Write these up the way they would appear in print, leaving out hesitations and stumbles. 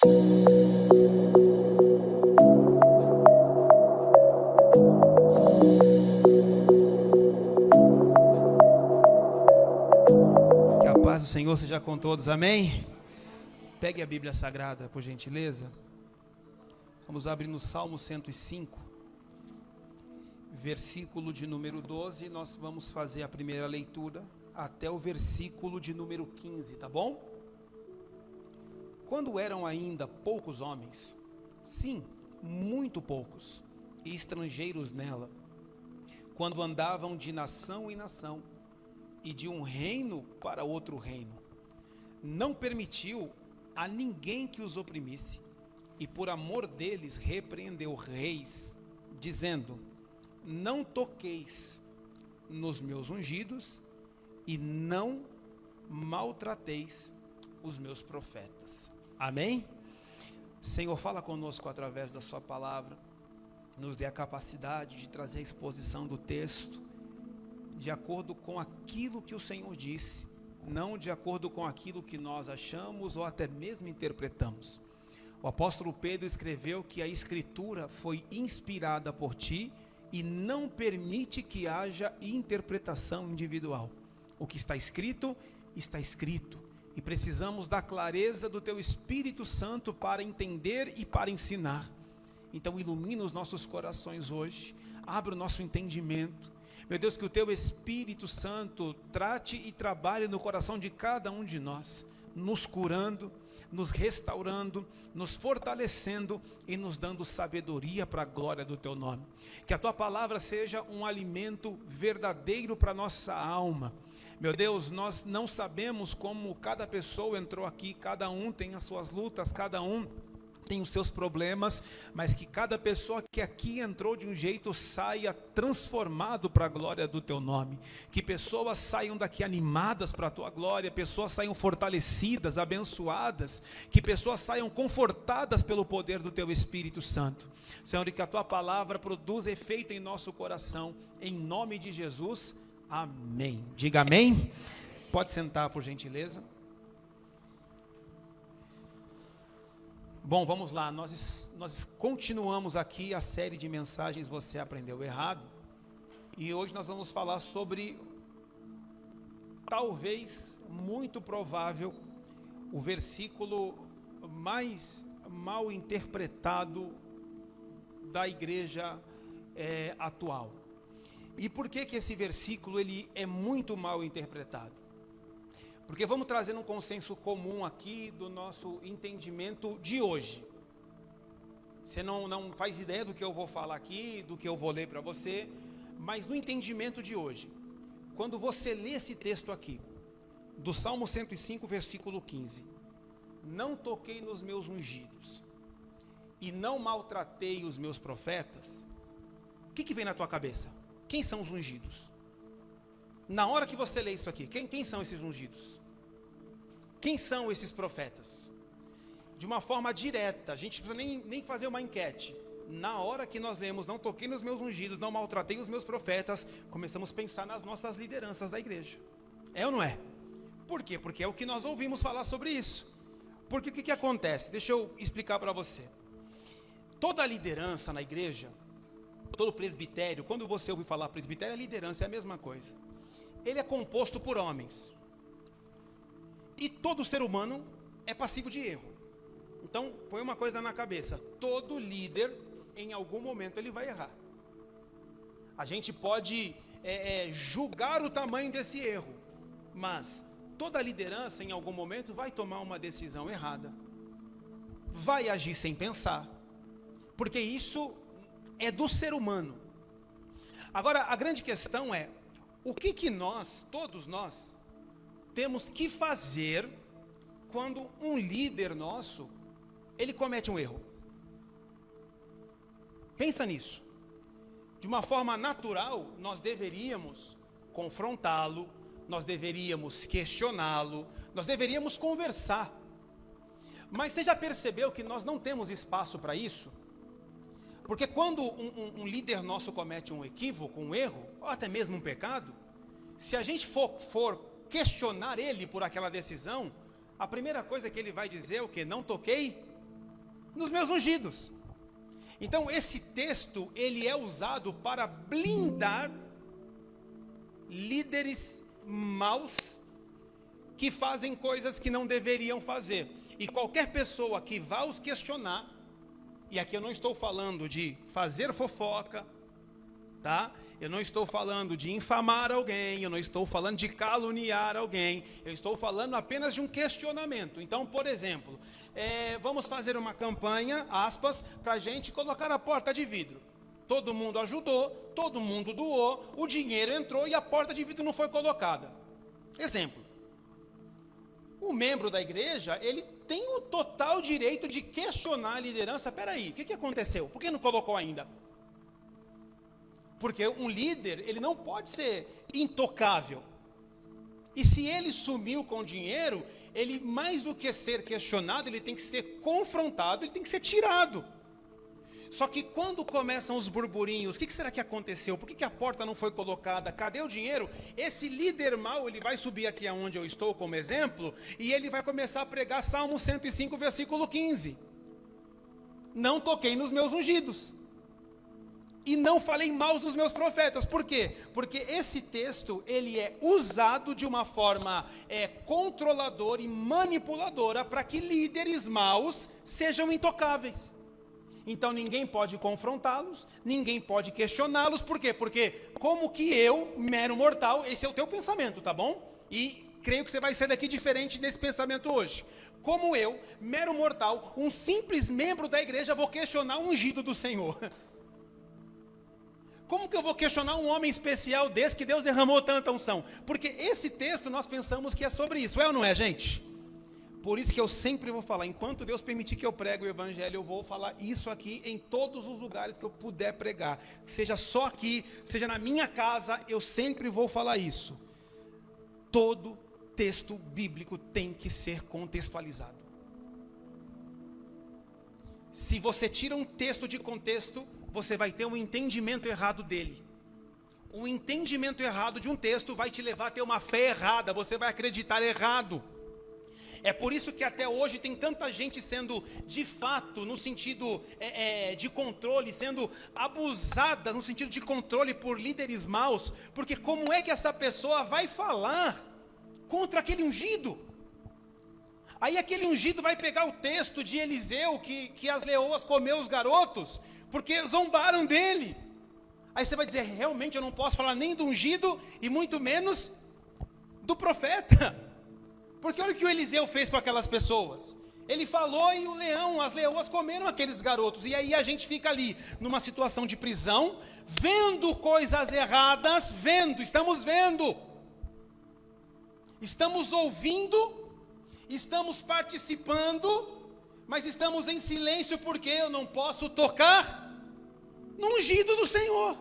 Que a paz do Senhor seja com todos, amém? Pegue a Bíblia Sagrada, por gentileza. Vamos abrir no Salmo 105, versículo de número 12. Nós vamos fazer a primeira leitura até o versículo de número 15, tá bom? Quando eram ainda poucos homens, sim, muito poucos, e estrangeiros nela, quando andavam de nação em nação, e de um reino para outro reino, não permitiu a ninguém que os oprimisse, e por amor deles repreendeu reis, dizendo: não toqueis nos meus ungidos, e não maltrateis os meus profetas. Amém? Senhor, fala conosco através da sua palavra, nos dê a capacidade de trazer a exposição do texto, de acordo com aquilo que o Senhor disse, não de acordo com aquilo que nós achamos ou até mesmo interpretamos. O apóstolo Pedro escreveu que a Escritura foi inspirada por ti e não permite que haja interpretação individual. O que está escrito, está escrito. E precisamos da clareza do teu Espírito Santo para entender e para ensinar. Então ilumina os nossos corações hoje, abre o nosso entendimento. Meu Deus, que o teu Espírito Santo trate e trabalhe no coração de cada um de nós, nos curando, nos restaurando, nos fortalecendo e nos dando sabedoria para a glória do teu nome. Que a tua palavra seja um alimento verdadeiro para a nossa alma. Meu Deus, nós não sabemos como cada pessoa entrou aqui, cada um tem as suas lutas, cada um tem os seus problemas, mas que cada pessoa que aqui entrou de um jeito saia transformado para a glória do teu nome. Que pessoas saiam daqui animadas para a tua glória, pessoas saiam fortalecidas, abençoadas, que pessoas saiam confortadas pelo poder do teu Espírito Santo. Senhor, e que a tua palavra produza efeito em nosso coração, em nome de Jesus. Amém. Diga amém. Pode sentar, por gentileza. Bom, vamos lá. Nós continuamos aqui a série de mensagens Você Aprendeu Errado. E hoje nós vamos falar sobre, talvez, muito provável, o versículo mais mal interpretado da igreja atual. E por que esse versículo ele é muito mal interpretado? Porque vamos trazer um consenso comum aqui do nosso entendimento de hoje. Você não faz ideia do que eu vou falar aqui, do que eu vou ler para você, mas no entendimento de hoje, quando você lê esse texto aqui, do Salmo 105, versículo 15, não toquei nos meus ungidos, e não maltratei os meus profetas, o que vem na tua cabeça? Quem são os ungidos? Na hora que você lê isso aqui, quem são esses ungidos? Quem são esses profetas? De uma forma direta, a gente não precisa nem fazer uma enquete. Na hora que nós lemos, não toquei nos meus ungidos, não maltratei os meus profetas, começamos a pensar nas nossas lideranças da igreja. É ou não é? Por quê? Porque é o que nós ouvimos falar sobre isso. Porque o que acontece? Deixa eu explicar para você. Toda a liderança na igreja, todo presbitério, quando você ouve falar presbitério, a liderança é a mesma coisa. Ele é composto por homens. E todo ser humano é passivo de erro. Então, põe uma coisa na cabeça. Todo líder, em algum momento, ele vai errar. A gente pode julgar o tamanho desse erro. Mas toda liderança, em algum momento, vai tomar uma decisão errada. Vai agir sem pensar. Porque isso é do ser humano. Agora, a grande questão é, o que nós, todos nós, temos que fazer quando um líder nosso, ele comete um erro? Pensa nisso. De uma forma natural, nós deveríamos confrontá-lo, nós deveríamos questioná-lo, nós deveríamos conversar. Mas você já percebeu que nós não temos espaço para isso? Porque quando um líder nosso comete um equívoco, um erro, ou até mesmo um pecado, se a gente for questionar ele por aquela decisão, a primeira coisa que ele vai dizer é o quê? Não toquei nos meus ungidos. Então esse texto, ele é usado para blindar líderes maus que fazem coisas que não deveriam fazer. E qualquer pessoa que vá os questionar, e aqui eu não estou falando de fazer fofoca, tá? Eu não estou falando de infamar alguém, eu não estou falando de caluniar alguém, eu estou falando apenas de um questionamento. Então, por exemplo, vamos fazer uma campanha, aspas, para a gente colocar a porta de vidro. Todo mundo ajudou, todo mundo doou, o dinheiro entrou e a porta de vidro não foi colocada. Exemplo. O membro da igreja, ele tem o total direito de questionar a liderança. Peraí, o que aconteceu? Por que não colocou ainda? Porque um líder, ele não pode ser intocável. E se ele sumiu com o dinheiro, ele, mais do que ser questionado, ele tem que ser confrontado, ele tem que ser tirado. Só que quando começam os burburinhos, o que será que aconteceu? Por que a porta não foi colocada? Cadê o dinheiro? Esse líder mau, ele vai subir aqui aonde eu estou como exemplo, e ele vai começar a pregar Salmo 105, versículo 15. Não toquei nos meus ungidos. E não falei mal dos meus profetas. Por quê? Porque esse texto, ele é usado de uma forma controladora e manipuladora para que líderes maus sejam intocáveis. Então ninguém pode confrontá-los, ninguém pode questioná-los. Por quê? Porque como que eu, mero mortal, esse é o teu pensamento, tá bom? E creio que você vai sair daqui diferente desse pensamento hoje. Como eu, mero mortal, um simples membro da igreja, vou questionar o ungido do Senhor. Como que eu vou questionar um homem especial desse que Deus derramou tanta unção? Porque esse texto nós pensamos que é sobre isso, é ou não é, gente? Por isso que eu sempre vou falar, enquanto Deus permitir que eu pregue o evangelho, eu vou falar isso aqui em todos os lugares que eu puder pregar. Seja só aqui, seja na minha casa, eu sempre vou falar isso. Todo texto bíblico tem que ser contextualizado. Se você tira um texto de contexto, você vai ter um entendimento errado dele. O entendimento errado de um texto vai te levar a ter uma fé errada, você vai acreditar errado. É por isso que até hoje tem tanta gente sendo, de fato, no sentido de controle, sendo abusada no sentido de controle por líderes maus, porque como é que essa pessoa vai falar contra aquele ungido? Aí aquele ungido vai pegar o texto de Eliseu, que as leoas comeu os garotos, porque zombaram dele. Aí você vai dizer, realmente eu não posso falar nem do ungido, e muito menos do profeta. Porque olha o que o Eliseu fez com aquelas pessoas. Ele falou e as leoas comeram aqueles garotos. E aí a gente fica ali, numa situação de prisão, vendo coisas erradas, estamos vendo. Estamos ouvindo, estamos participando, mas estamos em silêncio porque eu não posso tocar no ungido do Senhor.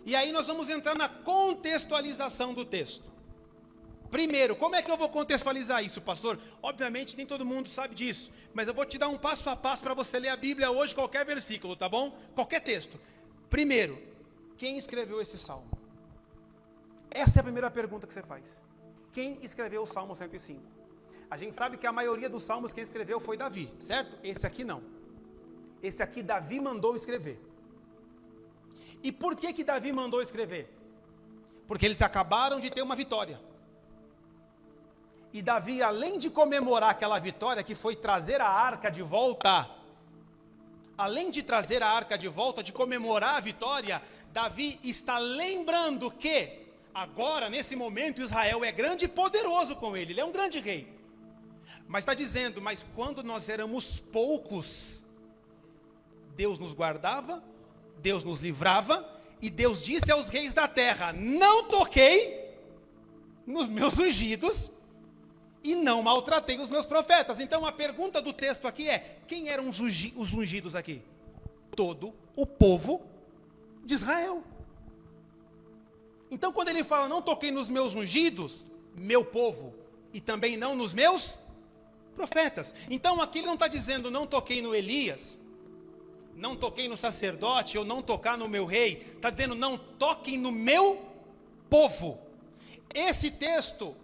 E aí nós vamos entrar na contextualização do texto. Primeiro, como é que eu vou contextualizar isso, pastor? Obviamente nem todo mundo sabe disso, mas eu vou te dar um passo a passo para você ler a Bíblia hoje, qualquer versículo, tá bom? Qualquer texto. Primeiro, quem escreveu esse salmo? Essa é a primeira pergunta que você faz. Quem escreveu o Salmo 105? A gente sabe que a maioria dos salmos quem escreveu foi Davi, certo? Esse aqui não. Esse aqui Davi mandou escrever. E por que Davi mandou escrever? Porque eles acabaram de ter uma vitória. E Davi, além de comemorar aquela vitória, que foi trazer a arca de volta, além de trazer a arca de volta, de comemorar a vitória, Davi está lembrando que, agora, nesse momento, Israel é grande e poderoso com ele é um grande rei. Mas está dizendo, mas quando nós éramos poucos, Deus nos guardava, Deus nos livrava, e Deus disse aos reis da terra, não toquei nos meus ungidos, e não maltratei os meus profetas. Então a pergunta do texto aqui é, quem eram os ungidos aqui? Todo o povo de Israel. Então quando ele fala, não toquei nos meus ungidos, meu povo, e também não nos meus profetas. Então aqui ele não está dizendo, não toquei no Elias, não toquei no sacerdote, ou não tocar no meu rei. Está dizendo, não toquem no meu povo. Esse texto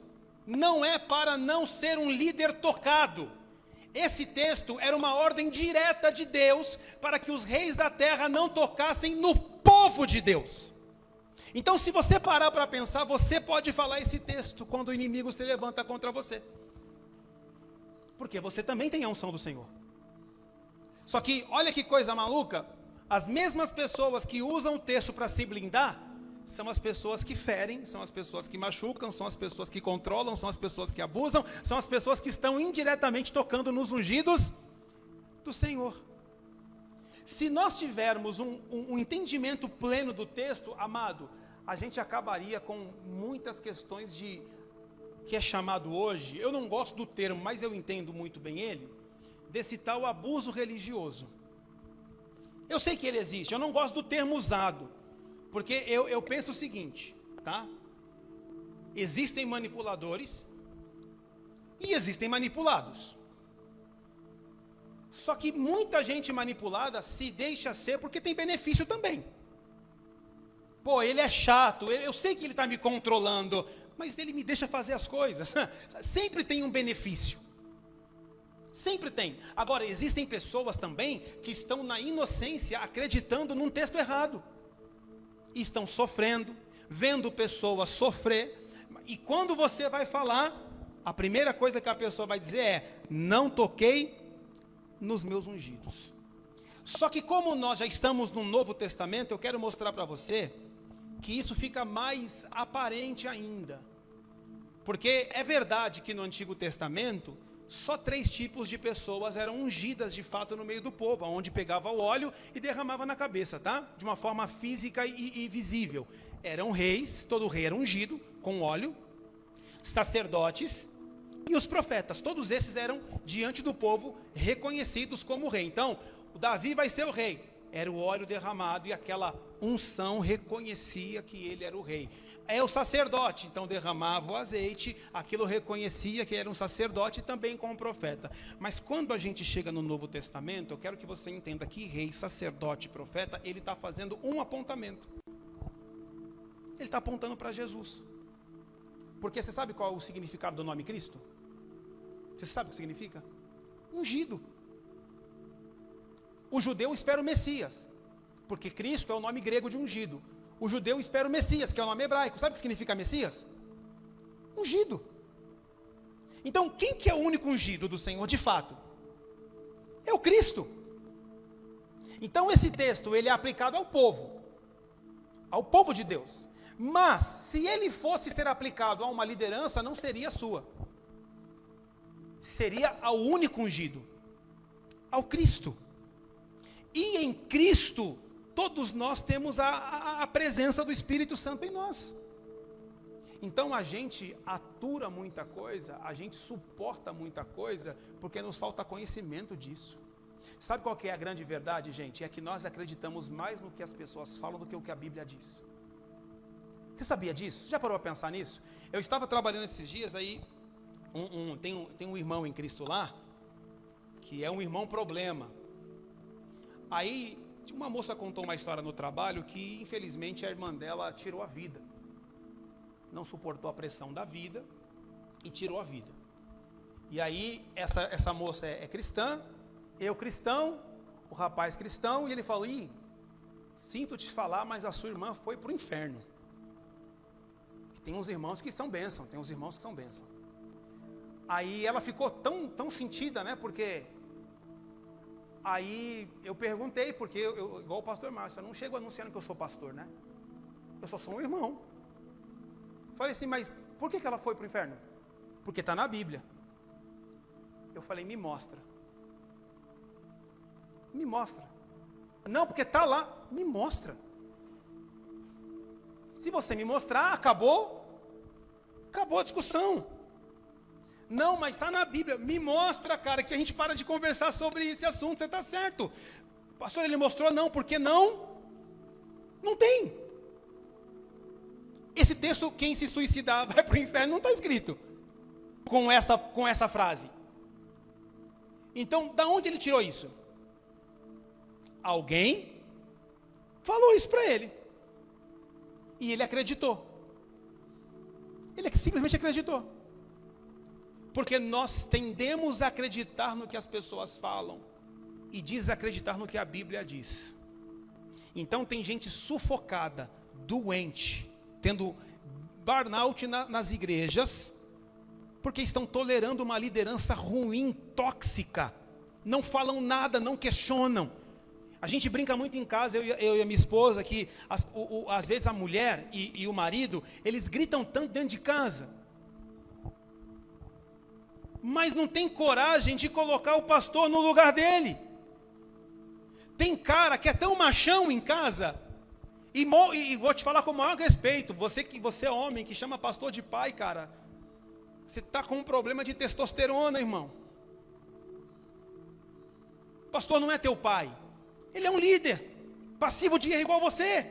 não é para não ser um líder tocado. Esse texto era uma ordem direta de Deus para que os reis da terra não tocassem no povo de Deus. Então, se você parar para pensar, você pode falar esse texto quando o inimigo se levanta contra você. Porque você também tem a unção do Senhor. Só que, olha que coisa maluca, as mesmas pessoas que usam o texto para se blindar, são as pessoas que ferem, são as pessoas que machucam, são as pessoas que controlam, são as pessoas que abusam, são as pessoas que estão indiretamente tocando nos ungidos do Senhor. Se nós tivermos um entendimento pleno do texto, amado, a gente acabaria com muitas questões de que é chamado hoje, eu não gosto do termo, mas eu entendo muito bem ele, desse tal abuso religioso. Eu sei que ele existe, eu não gosto do termo usado, porque eu penso o seguinte, tá? Existem manipuladores e existem manipulados. Só que muita gente manipulada se deixa ser porque tem benefício também. Pô, ele é chato, eu sei que ele está me controlando, mas ele me deixa fazer as coisas. Sempre tem um benefício. Sempre tem. Agora, existem pessoas também que estão na inocência acreditando num texto errado. E estão sofrendo, vendo pessoas sofrer. E quando você vai falar, a primeira coisa que a pessoa vai dizer é: não toquei nos meus ungidos. Só que como nós já estamos no Novo Testamento, eu quero mostrar para você que isso fica mais aparente ainda. Porque é verdade que no Antigo Testamento, só 3 tipos de pessoas eram ungidas de fato no meio do povo, onde pegava o óleo e derramava na cabeça, tá? De uma forma física e visível. Eram reis, todo rei era ungido com óleo, sacerdotes e os profetas. Todos esses eram diante do povo reconhecidos como rei. Então, o Davi vai ser o rei. Era o óleo derramado e aquela unção reconhecia que ele era o rei. É o sacerdote, então derramava o azeite, aquilo reconhecia que era um sacerdote também como profeta. Mas quando a gente chega no Novo Testamento, eu quero que você entenda que rei, sacerdote, profeta, ele está fazendo um apontamento. Ele está apontando para Jesus. Porque você sabe qual é o significado do nome Cristo? Você sabe o que significa? Ungido. O judeu espera o Messias, porque Cristo é o nome grego de ungido. O judeu espera o Messias, que é o nome hebraico. Sabe o que significa Messias? Ungido. Então, quem que é o único ungido do Senhor, de fato? É o Cristo. Então, esse texto, ele é aplicado ao povo de Deus. Mas, se ele fosse ser aplicado a uma liderança, não seria sua. Seria ao único ungido, ao Cristo. E em Cristo, todos nós temos a presença do Espírito Santo em nós. Então a gente atura muita coisa, a gente suporta muita coisa, porque nos falta conhecimento disso. Sabe qual que é a grande verdade, gente? É que nós acreditamos mais no que as pessoas falam do que o que a Bíblia diz. Você sabia disso? Já parou a pensar nisso? Eu estava trabalhando esses dias, aí tem um irmão em Cristo lá, que é um irmão problema. Aí, uma moça contou uma história no trabalho que, infelizmente, a irmã dela tirou a vida. Não suportou a pressão da vida e tirou a vida. E aí, essa moça é cristã, eu cristão, o rapaz cristão, e ele falou: sinto te falar, mas a sua irmã foi para o inferno. Tem uns irmãos que são bênção, tem uns irmãos que são bênção. Aí ela ficou tão sentida, né, porque... Aí eu perguntei, porque eu igual o pastor Márcio, eu não chego anunciando que eu sou pastor, né? Eu só sou um irmão. Falei assim, mas por que ela foi para o inferno? Porque está na Bíblia. Eu falei, me mostra. Me mostra. Não, porque está lá. Me mostra. Se você me mostrar, acabou a discussão. Não, mas está na Bíblia. Me mostra, cara, que a gente para de conversar sobre esse assunto. Você está certo. Pastor, ele mostrou, não, porque não tem. Esse texto, quem se suicidar vai para o inferno, não está escrito com essa frase. Então, da onde ele tirou isso? Alguém falou isso para ele. E ele acreditou. Ele simplesmente acreditou. Porque nós tendemos a acreditar no que as pessoas falam e desacreditar no que a Bíblia diz. Então tem gente sufocada, doente, tendo burnout nas igrejas, porque estão tolerando uma liderança ruim, tóxica. Não falam nada, não questionam. A gente brinca muito em casa, eu e a minha esposa, que às vezes a mulher e o marido, eles gritam tanto dentro de casa, mas não tem coragem de colocar o pastor no lugar dele. Tem cara que é tão machão em casa, e vou te falar com o maior respeito, você é homem, que chama pastor de pai, cara, você está com um problema de testosterona, irmão. O pastor não é teu pai, ele é um líder, passivo de erro igual você,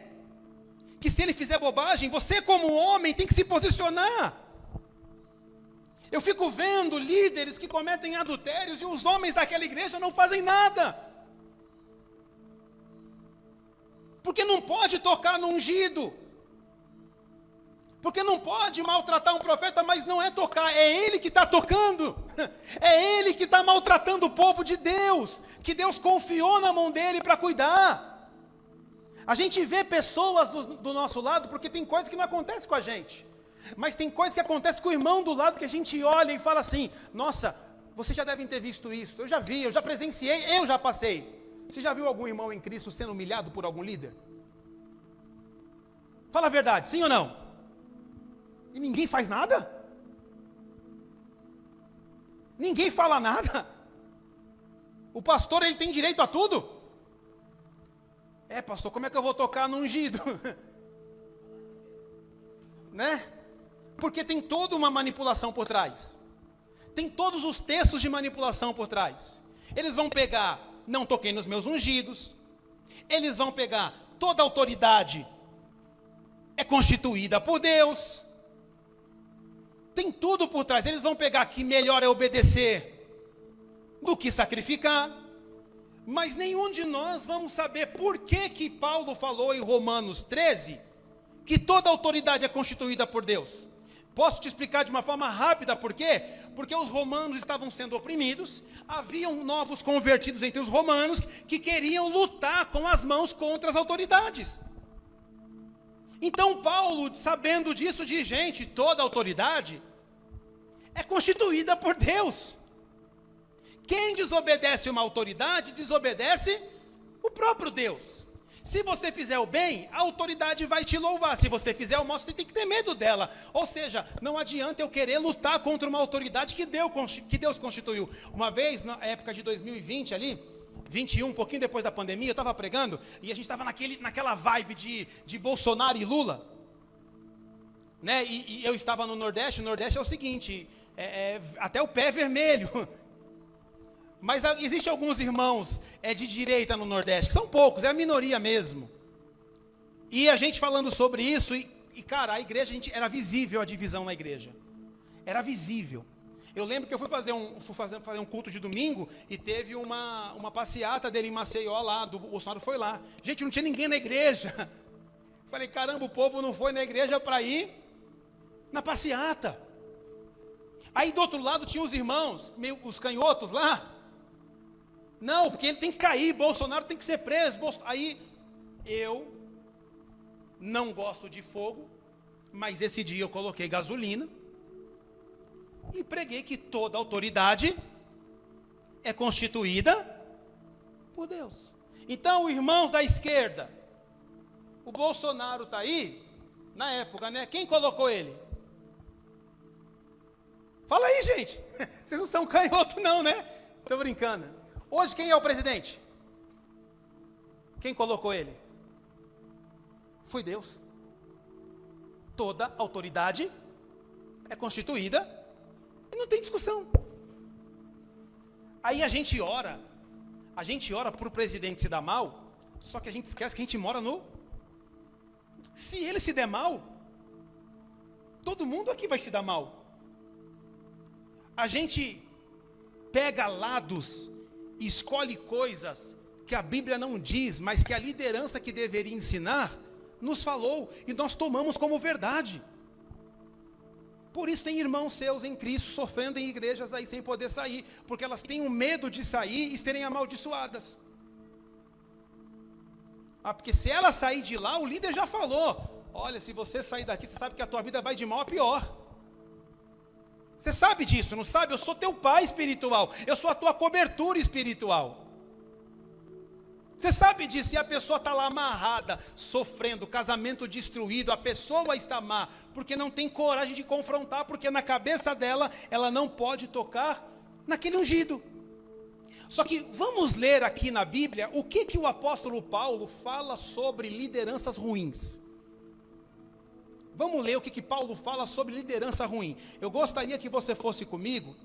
que se ele fizer bobagem, você como homem tem que se posicionar. Eu fico vendo líderes que cometem adultérios e os homens daquela igreja não fazem nada. Porque não pode tocar no ungido. Porque não pode maltratar um profeta, mas não é tocar, é ele que está tocando. É ele que está maltratando o povo de Deus, que Deus confiou na mão dele para cuidar. A gente vê pessoas do nosso lado, porque tem coisas que não acontecem com a gente. Mas tem coisas que acontecem com o irmão do lado que a gente olha e fala assim: nossa, vocês já devem ter visto isso, eu já vi, eu já presenciei, eu já passei. Você já viu algum irmão em Cristo sendo humilhado por algum líder? Fala a verdade, sim ou não? E ninguém faz nada? Ninguém fala nada? O pastor, ele tem direito a tudo? É, pastor, como é que eu vou tocar no ungido? Né? Porque tem toda uma manipulação por trás. Tem todos os textos de manipulação por trás. Eles vão pegar, não toquei nos meus ungidos. Eles vão pegar, toda autoridade é constituída por Deus. Tem tudo por trás. Eles vão pegar que melhor é obedecer do que sacrificar. Mas nenhum de nós vamos saber por que Paulo falou em Romanos 13 que toda autoridade é constituída por Deus. Posso te explicar de uma forma rápida por quê? Porque os romanos estavam sendo oprimidos, haviam novos convertidos entre os romanos que queriam lutar com as mãos contra as autoridades. Então Paulo, sabendo disso, diz: gente, toda autoridade é constituída por Deus. Quem desobedece uma autoridade, desobedece o próprio Deus. Se você fizer o bem, a autoridade vai te louvar. Se você fizer o mal, você tem que ter medo dela. Ou seja, não adianta eu querer lutar contra uma autoridade que Deus constituiu. Uma vez, na época de 2020 ali, 21, um pouquinho depois da pandemia, eu estava pregando, e a gente estava naquela vibe de Bolsonaro e Lula. Né? E eu estava no Nordeste. O Nordeste é o seguinte, até o pé é vermelho. Mas existem alguns irmãos de direita no Nordeste, que são poucos, é a minoria mesmo. E a gente falando sobre isso, e cara, a igreja, era visível a divisão na igreja. Era visível. Eu lembro que eu fui fazer um culto de domingo, e teve uma passeata dele em Maceió lá, o Bolsonaro foi lá. Gente, não tinha ninguém na igreja. Falei, caramba, o povo não foi na igreja para ir na passeata. Aí do outro lado tinha os irmãos, os canhotos lá. Não, porque ele tem que cair, Bolsonaro tem que ser preso. Aí, eu não gosto de fogo, mas esse dia eu coloquei gasolina e preguei que toda autoridade é constituída por Deus. Então, irmãos da esquerda, o Bolsonaro está aí, na época, né? Quem colocou ele? Fala aí, gente. Vocês não são canhoto não, né? Estou brincando. Hoje quem é o presidente? Quem colocou ele? Foi Deus. Toda autoridade é constituída e não tem discussão. Aí a gente ora para o presidente se dar mal, só que a gente esquece que a gente mora no... Se ele se der mal, todo mundo aqui vai se dar mal. A gente pega lados, escolhe coisas que a Bíblia não diz, mas que a liderança que deveria ensinar, nos falou, e nós tomamos como verdade. Por isso tem irmãos seus em Cristo sofrendo em igrejas aí sem poder sair, porque elas têm um medo de sair e serem amaldiçoadas. Porque se ela sair de lá, o líder já falou, olha, se você sair daqui, você sabe que a tua vida vai de mal a pior. Você sabe disso, não sabe? Eu sou teu pai espiritual, eu sou a tua cobertura espiritual. Você sabe disso, e a pessoa está lá amarrada, sofrendo, casamento destruído, a pessoa está má, porque não tem coragem de confrontar, porque na cabeça dela, ela não pode tocar naquele ungido. Só que vamos ler aqui na Bíblia, o que o apóstolo Paulo fala sobre lideranças ruins. Vamos ler o que Paulo fala sobre liderança ruim. Eu gostaria que você fosse comigo,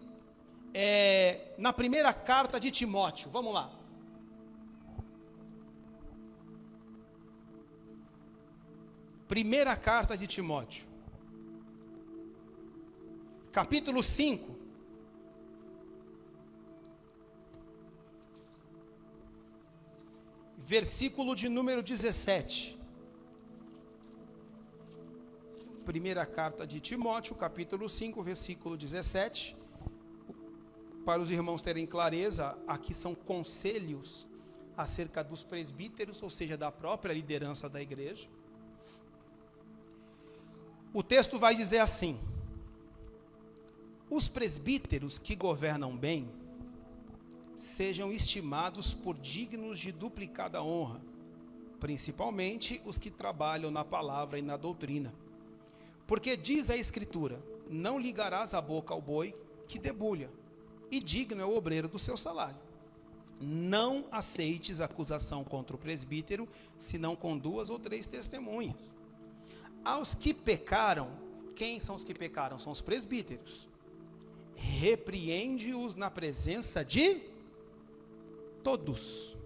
na primeira carta de Timóteo, vamos lá. Primeira carta de Timóteo, capítulo 5, versículo de número 17. Primeira carta de Timóteo, capítulo 5, versículo 17. Para os irmãos terem clareza, aqui são conselhos acerca dos presbíteros, ou seja, da própria liderança da igreja. O texto vai dizer assim: os presbíteros que governam bem, sejam estimados por dignos de duplicada honra, principalmente os que trabalham na palavra e na doutrina. Porque diz a Escritura, não ligarás a boca ao boi que debulha, e digno é o obreiro do seu salário. Não aceites acusação contra o presbítero, senão com 2 ou 3 testemunhas. Aos que pecaram, quem são os que pecaram? São os presbíteros. Repreende-os na presença de todos,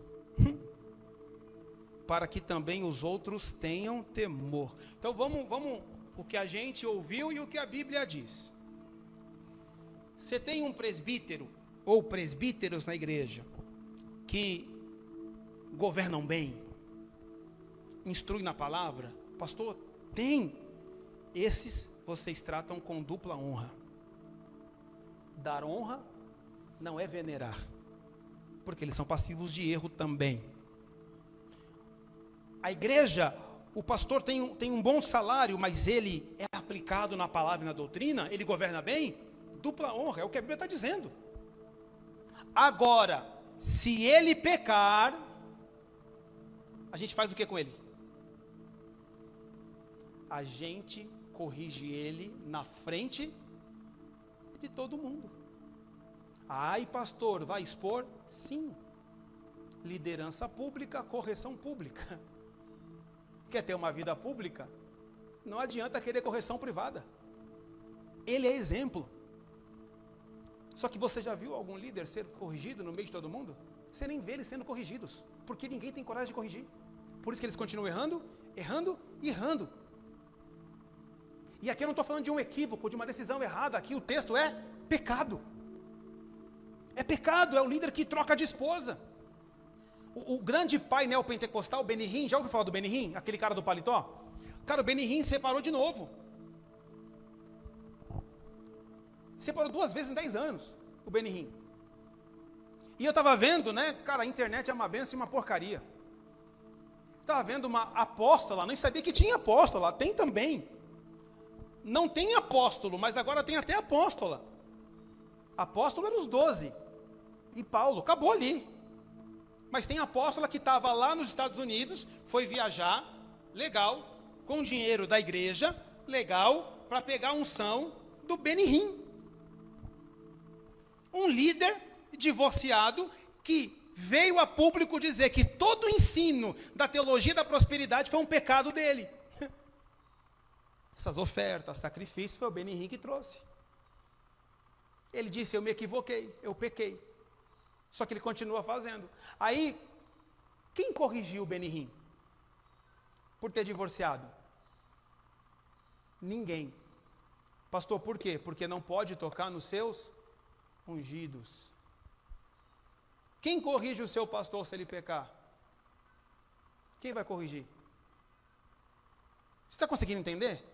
para que também os outros tenham temor. Então vamos, o que a gente ouviu e o que a Bíblia diz. Você tem um presbítero, ou presbíteros na igreja, que governam bem, instruem na palavra, pastor, tem, esses vocês tratam com dupla honra. Dar honra não é venerar, porque eles são passivos de erro também. A igreja, o pastor tem um bom salário, mas ele é aplicado na palavra e na doutrina, ele governa bem, dupla honra, é o que a Bíblia está dizendo. Agora, se ele pecar, a gente faz o que com ele? A gente corrige ele na frente de todo mundo. Ai, pastor, vai expor? Sim. Liderança pública, correção pública. Quer ter uma vida pública? Não adianta querer correção privada. Ele é exemplo. Só que você já viu algum líder ser corrigido no meio de todo mundo? Você nem vê eles sendo corrigidos, porque ninguém tem coragem de corrigir. Por isso que eles continuam errando, errando e errando. E aqui eu não estou falando de um equívoco, de uma decisão errada, aqui o texto é pecado. É pecado, é o líder que troca de esposa. O grande pai neopentecostal, Benny Hinn, já ouviu falar do Benny Hinn? Aquele cara do paletó? Cara, o Benny Hinn separou de novo. Separou 2 vezes em 10 anos, o Benny Hinn. E eu estava vendo, né, cara, a internet é uma benção e uma porcaria. Estava vendo uma apóstola, nem sabia que tinha apóstola, tem também. Não tem apóstolo, mas agora tem até apóstola. Apóstolo eram os 12. E Paulo, acabou ali. Mas tem apóstola que estava lá nos Estados Unidos, foi viajar, legal, com dinheiro da igreja, legal, para pegar a unção do Benny Hinn. Um líder divorciado que veio a público dizer que todo o ensino da teologia da prosperidade foi um pecado dele. Essas ofertas, sacrifícios, foi o Benny Hinn que trouxe. Ele disse, eu me equivoquei, eu pequei. Só que ele continua fazendo. Aí, quem corrigiu o Benny Hinn? Por ter divorciado? Ninguém. Pastor, por quê? Porque não pode tocar nos seus ungidos. Quem corrige o seu pastor se ele pecar? Quem vai corrigir? Você está conseguindo entender?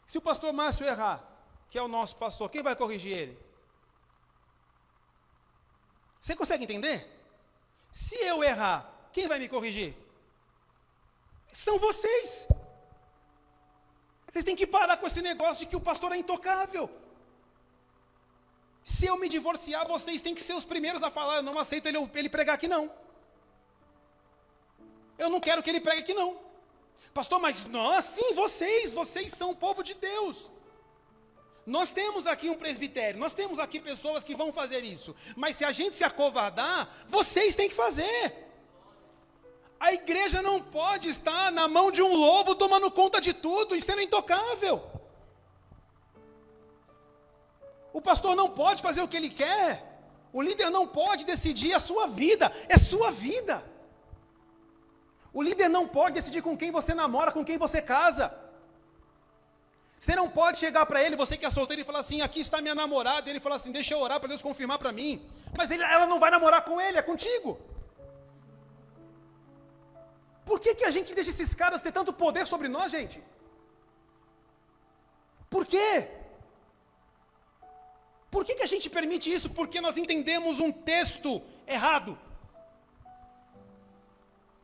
Se o pastor Márcio errar, que é o nosso pastor, quem vai corrigir ele? Você consegue entender? Se eu errar, quem vai me corrigir? São vocês. Vocês têm que parar com esse negócio de que o pastor é intocável. Se eu me divorciar, vocês têm que ser os primeiros a falar, eu não aceito ele pregar aqui não. Eu não quero que ele pregue aqui não. Pastor, mas nós, sim, vocês são o povo de Deus. Nós temos aqui um presbitério, nós temos aqui pessoas que vão fazer isso. Mas se a gente se acovardar, vocês têm que fazer. A igreja não pode estar na mão de um lobo tomando conta de tudo e sendo intocável. O pastor não pode fazer o que ele quer. O líder não pode decidir a sua vida. É sua vida. O líder não pode decidir com quem você namora, com quem você casa. Você não pode chegar para ele, você que é solteiro, e falar assim, aqui está minha namorada. E ele fala assim, deixa eu orar para Deus confirmar para mim. Mas ela não vai namorar com ele, é contigo. Por que a gente deixa esses caras ter tanto poder sobre nós, gente? Por quê? Por que a gente permite isso? Porque nós entendemos um texto errado.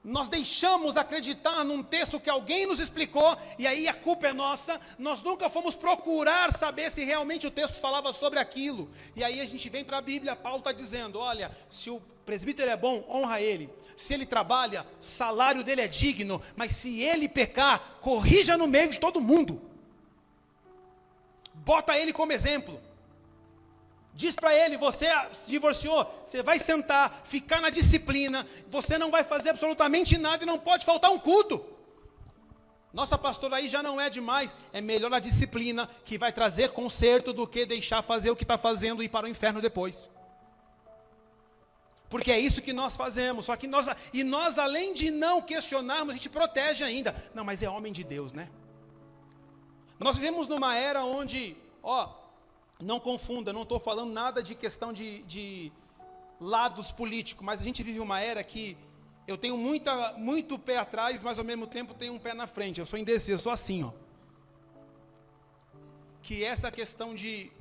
Nós deixamos acreditar num texto que alguém nos explicou, e aí a culpa é nossa. Nós nunca fomos procurar saber se realmente o texto falava sobre aquilo. E aí a gente vem para a Bíblia, Paulo está dizendo, olha, se o presbítero é bom, honra ele. Se ele trabalha, salário dele é digno. Mas se ele pecar, corrija no meio de todo mundo. Bota ele como exemplo. Diz para ele, você se divorciou, você vai sentar, ficar na disciplina, você não vai fazer absolutamente nada e não pode faltar um culto. Nossa pastora aí já não é demais, é melhor a disciplina que vai trazer conserto do que deixar fazer o que está fazendo e ir para o inferno depois. Porque é isso que nós fazemos, só que nós além de não questionarmos, a gente protege ainda. Não, mas é homem de Deus, né? Nós vivemos numa era onde, não confunda, não estou falando nada de questão de lados políticos, mas a gente vive uma era que eu tenho muito pé atrás, mas ao mesmo tempo tenho um pé na frente. Eu sou indeciso, eu sou assim, Que essa questão de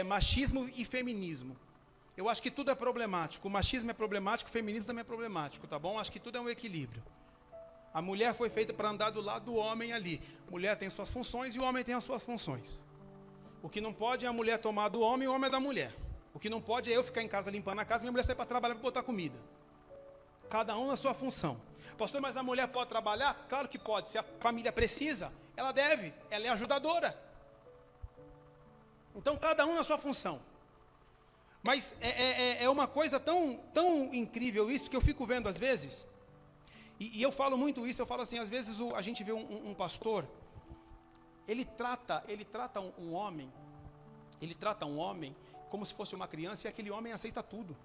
machismo e feminismo. Eu acho que tudo é problemático. O machismo é problemático, o feminismo também é problemático, tá bom? Acho que tudo é um equilíbrio. A mulher foi feita para andar do lado do homem ali. A mulher tem suas funções e o homem tem as suas funções. O que não pode é a mulher tomar do homem e o homem é da mulher. O que não pode é eu ficar em casa limpando a casa e minha mulher sair para trabalhar para botar comida. Cada um na sua função. Pastor, mas a mulher pode trabalhar? Claro que pode. Se a família precisa, ela deve. Ela é ajudadora. Então, cada um na sua função. Mas é uma coisa tão incrível isso que eu fico vendo às vezes. E eu falo muito isso, eu falo assim, às vezes a gente vê um pastor... Ele trata um homem como se fosse uma criança e aquele homem aceita tudo.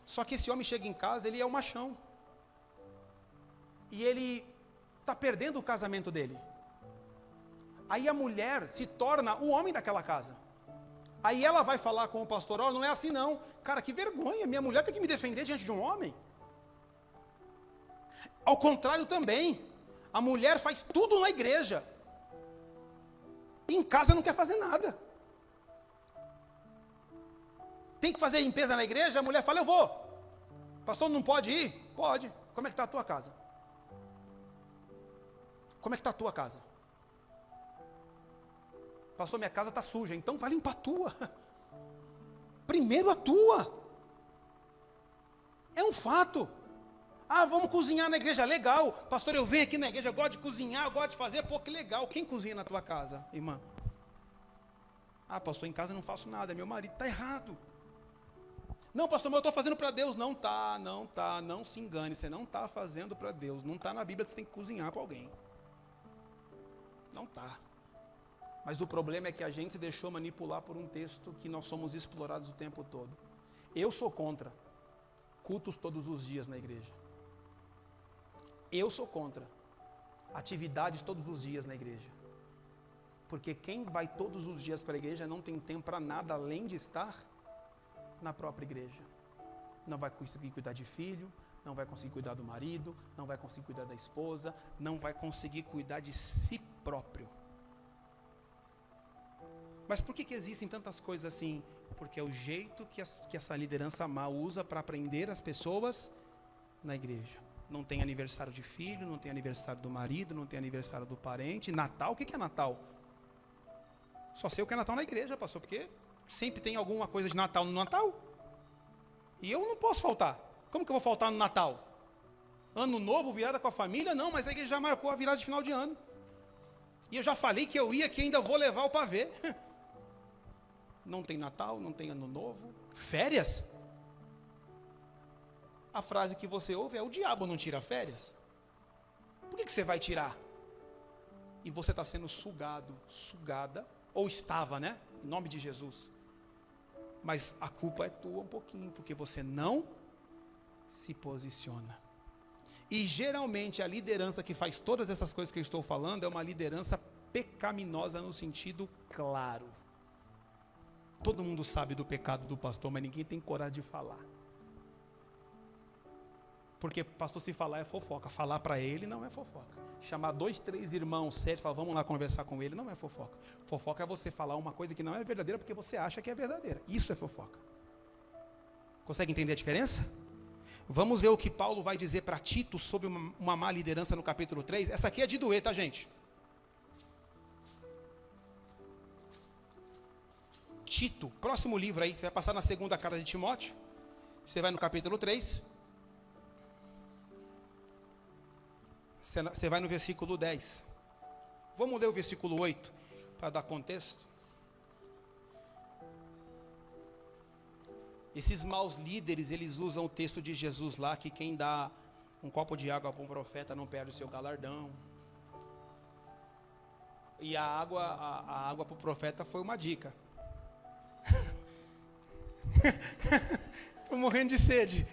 Só que esse homem chega em casa, ele é um machão. E ele está perdendo o casamento dele. Aí a mulher se torna o homem daquela casa. Aí ela vai falar com o pastor, não é assim não. Cara, que vergonha, minha mulher tem que me defender diante de um homem. Ao contrário também, a mulher faz tudo na igreja. Em casa não quer fazer nada. Tem que fazer limpeza na igreja, a mulher fala, eu vou. Pastor, não pode ir? Pode. Como é que está a tua casa? Como é que está a tua casa? Pastor, minha casa está suja, então vai limpar a tua. Primeiro a tua. É um fato. Vamos cozinhar na igreja, legal. Pastor, eu venho aqui na igreja, eu gosto de cozinhar, eu gosto de fazer, que legal. Quem cozinha na tua casa, irmã? Pastor, em casa eu não faço nada, é meu marido. Está errado. Não, pastor, mas eu estou fazendo para Deus. Não se engane, você não está fazendo para Deus. Não está na Bíblia que você tem que cozinhar para alguém. Não está. Mas o problema é que a gente se deixou manipular por um texto que nós somos explorados o tempo todo. Eu sou contra cultos todos os dias na igreja. Eu sou contra atividades todos os dias na igreja. Porque quem vai todos os dias para a igreja não tem tempo para nada além de estar na própria igreja. Não vai conseguir cuidar de filho, não vai conseguir cuidar do marido, não vai conseguir cuidar da esposa, não vai conseguir cuidar de si próprio. Mas por que existem tantas coisas assim? Porque é o jeito que essa liderança má usa para prender as pessoas na igreja. Não tem aniversário de filho, não tem aniversário do marido, não tem aniversário do parente. Natal, o que é Natal? Só sei o que é Natal na igreja, pastor, porque sempre tem alguma coisa de Natal no Natal. E eu não posso faltar. Como que eu vou faltar no Natal? Ano novo, virada com a família? Não, mas a igreja já marcou a virada de final de ano. E eu já falei que eu ia, que ainda vou levar o pavê. Não tem Natal, não tem Ano Novo. Férias? A frase que você ouve é: o diabo não tira férias. Por que você vai tirar? E você está sendo sugado, sugada, ou estava, né? Em nome de Jesus. Mas a culpa é tua um pouquinho, porque você não se posiciona. E geralmente a liderança que faz todas essas coisas que eu estou falando é uma liderança pecaminosa no sentido claro. Todo mundo sabe do pecado do pastor, mas ninguém tem coragem de falar. Porque pastor, se falar é fofoca. Falar para ele não é fofoca. Chamar 2, 3 irmãos sérios e falar, vamos lá conversar com ele, não é fofoca. Fofoca é você falar uma coisa que não é verdadeira porque você acha que é verdadeira. Isso é fofoca. Consegue entender a diferença? Vamos ver o que Paulo vai dizer para Tito sobre uma má liderança no capítulo 3. Essa aqui é de doer, tá, gente? Tito, próximo livro aí, você vai passar na segunda carta de Timóteo. Você vai no capítulo 3. Você vai no versículo 10. Vamos ler o versículo 8, para dar contexto. Esses maus líderes, eles usam o texto de Jesus lá, que quem dá um copo de água para um profeta não perde o seu galardão. E a água para o profeta foi uma dica. Estou morrendo de sede.